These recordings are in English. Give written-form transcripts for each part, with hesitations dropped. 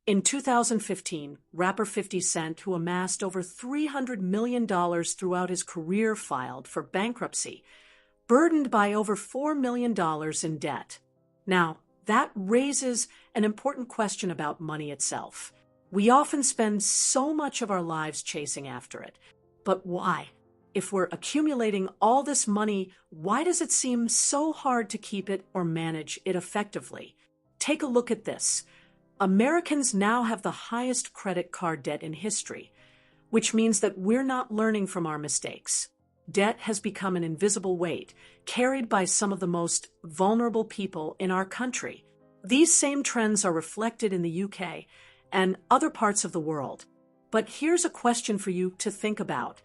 In 2015, rapper 50 Cent, who amassed over $300 million throughout his career, filed for bankruptcy, burdened by over $4 million in debt. Now, that raises an important question about money itself. We often spend so much of our lives chasing after it. But why? If we're accumulating all this money, why does it seem so hard to keep it or manage it effectively? Take a look at this. Americans now have the highest credit card debt in history, which means that we're not learning from our mistakes. Debt has become an invisible weight, carried by some of the most vulnerable people in our country. These same trends are reflected in the UK and other parts of the world. But here's a question for you to think about.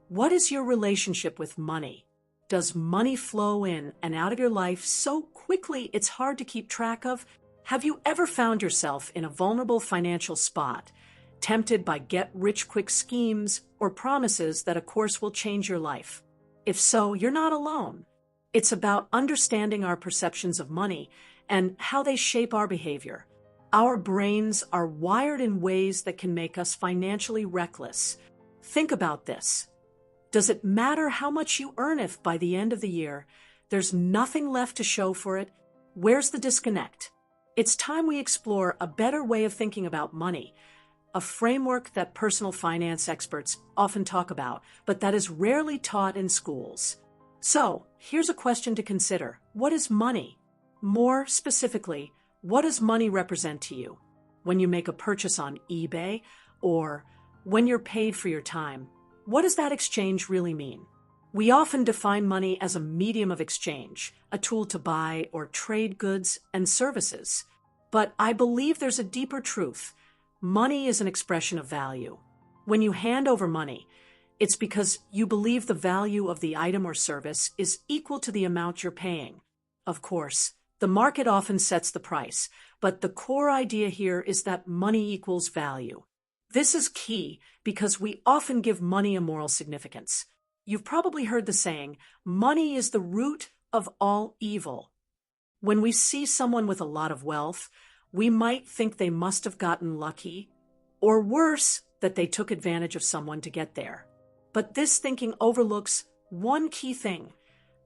What is your relationship with money? Does money flow in and out of your life so quickly it's hard to keep track of? Have you ever found yourself in a vulnerable financial spot, tempted by get-rich-quick schemes or promises that a course will change your life? If so, you're not alone. It's about understanding our perceptions of money and how they shape our behavior. Our brains are wired in ways that can make us financially reckless. Think about this. Does it matter how much you earn if, by the end of the year, there's nothing left to show for it? Where's the disconnect? It's time we explore a better way of thinking about money, a framework that personal finance experts often talk about, but that is rarely taught in schools. So, here's a question to consider. What is money? More specifically, what does money represent to you? When you make a purchase on eBay, or when you're paid for your time, what does that exchange really mean? We often define money as a medium of exchange, a tool to buy or trade goods and services. But I believe there's a deeper truth. Money is an expression of value. When you hand over money, it's because you believe the value of the item or service is equal to the amount you're paying. Of course, the market often sets the price, but the core idea here is that money equals value. This is key because we often give money a moral significance. You've probably heard the saying, money is the root of all evil. When we see someone with a lot of wealth, we might think they must have gotten lucky, or worse, that they took advantage of someone to get there. But this thinking overlooks one key thing.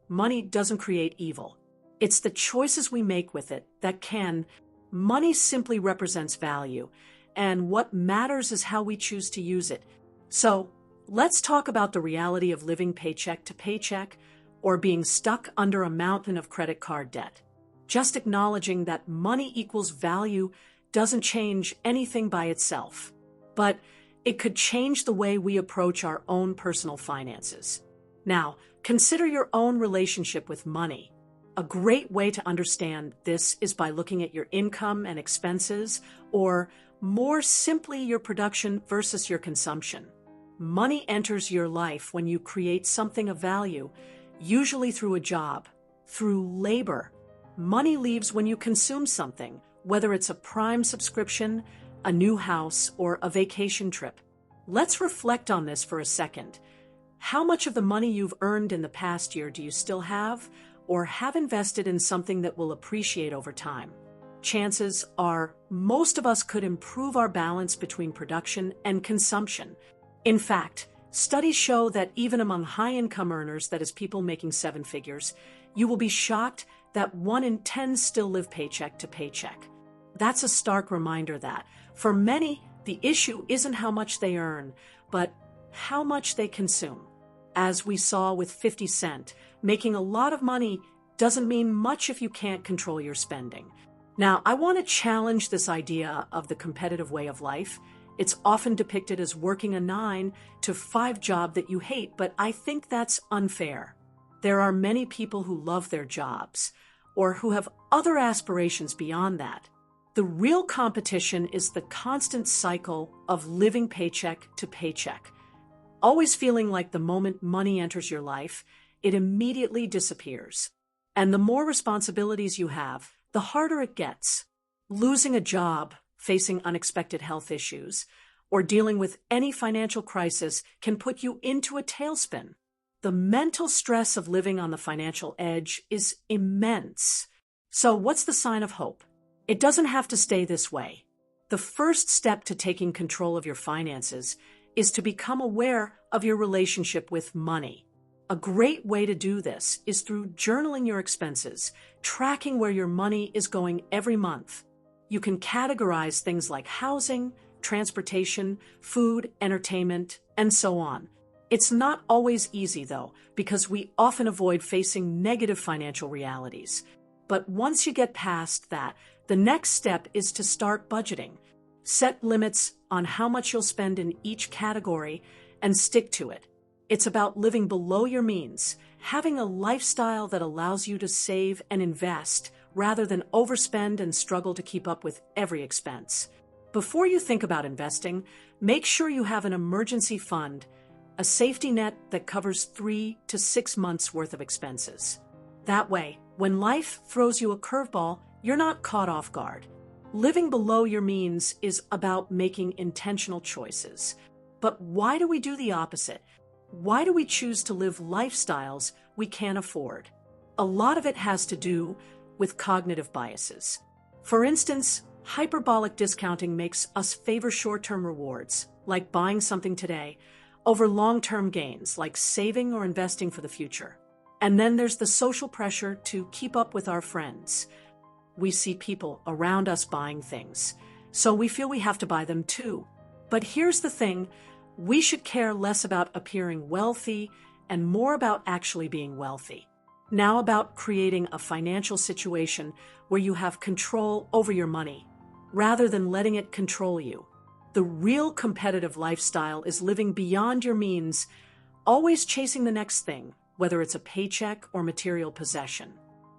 Money doesn't create evil. It's the choices we make with it that can. Money simply represents value, and what matters is how we choose to use it. So, let's talk about the reality of living paycheck to paycheck or being stuck under a mountain of credit card debt. Just acknowledging that money equals value doesn't change anything by itself, but it could change the way we approach our own personal finances. Now, consider your own relationship with money. A great way to understand this is by looking at your income and expenses, or more simply, your production versus your consumption. Money enters your life when you create something of value, usually through a job, through labor. Money leaves when you consume something, whether it's a Prime subscription, a new house, or a vacation trip. Let's reflect on this for a second. How much of the money you've earned in the past year do you still have, or have invested in something that will appreciate over time? Chances are most of us could improve our balance between production and consumption. In fact, studies show that even among high-income earners, that is, people making seven figures, you will be shocked that 1 in 10 still live paycheck to paycheck. That's a stark reminder that, for many, the issue isn't how much they earn, but how much they consume. As we saw with 50 Cent, making a lot of money doesn't mean much if you can't control your spending. Now, I want to challenge this idea of the competitive way of life. It's often depicted as working a 9 to 5 job that you hate, but I think that's unfair. There are many people who love their jobs, or who have other aspirations beyond that. The real competition is the constant cycle of living paycheck to paycheck, always feeling like the moment money enters your life, it immediately disappears. And the more responsibilities you have, the harder it gets. Losing a job, facing unexpected health issues, or dealing with any financial crisis can put you into a tailspin. The mental stress of living on the financial edge is immense. So what's the sign of hope? It doesn't have to stay this way. The first step to taking control of your finances is to become aware of your relationship with money. A great way to do this is through journaling your expenses, tracking where your money is going every month. You can categorize things like housing, transportation, food, entertainment, and so on. It's not always easy, though, because we often avoid facing negative financial realities. But once you get past that, the next step is to start budgeting. Set limits on how much you'll spend in each category and stick to it. It's about living below your means, having a lifestyle that allows you to save and invest rather than overspend and struggle to keep up with every expense. Before you think about investing, make sure you have an emergency fund, a safety net that covers 3 to 6 months worth of expenses. That way, when life throws you a curveball, you're not caught off guard. Living below your means is about making intentional choices. But why do we do the opposite? Why do we choose to live lifestyles we can't afford? A lot of it has to do with cognitive biases. For instance, hyperbolic discounting makes us favor short-term rewards, like buying something today, over long-term gains, like saving or investing for the future. And then there's the social pressure to keep up with our friends. We see people around us buying things, so we feel we have to buy them too. But here's the thing, we should care less about appearing wealthy and more about actually being wealthy. Now about creating a financial situation where you have control over your money, rather than letting it control you. The real competitive lifestyle is living beyond your means, always chasing the next thing, whether it's a paycheck or material possession.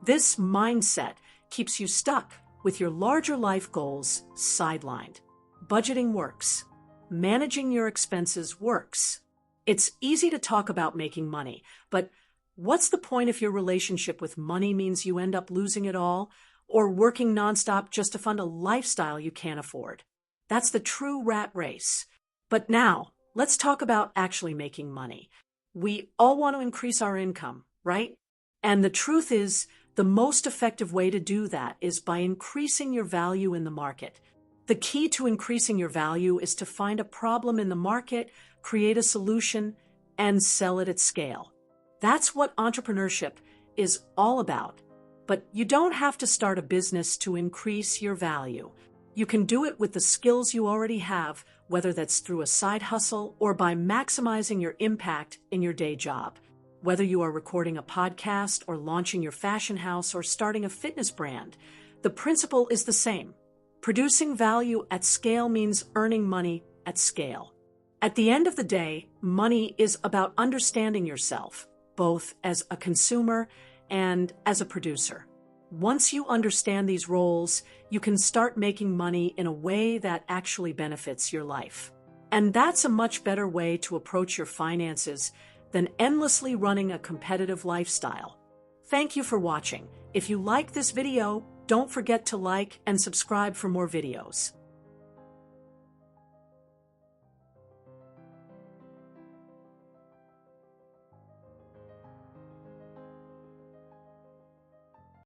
This mindset keeps you stuck with your larger life goals sidelined. Budgeting works. Managing your expenses works. It's easy to talk about making money, but what's the point if your relationship with money means you end up losing it all or working nonstop just to fund a lifestyle you can't afford? That's the true rat race. But now, let's talk about actually making money. We all want to increase our income, right? And the truth is, the most effective way to do that is by increasing your value in the market. The key to increasing your value is to find a problem in the market, create a solution, and sell it at scale. That's what entrepreneurship is all about. But you don't have to start a business to increase your value. You can do it with the skills you already have, whether that's through a side hustle or by maximizing your impact in your day job. Whether you are recording a podcast or launching your fashion house or starting a fitness brand, the principle is the same. Producing value at scale means earning money at scale. At the end of the day, money is about understanding yourself, both as a consumer and as a producer. Once you understand these roles, you can start making money in a way that actually benefits your life. And that's a much better way to approach your finances than endlessly running a competitive lifestyle. Thank you for watching. If you like this video, don't forget to like and subscribe for more videos.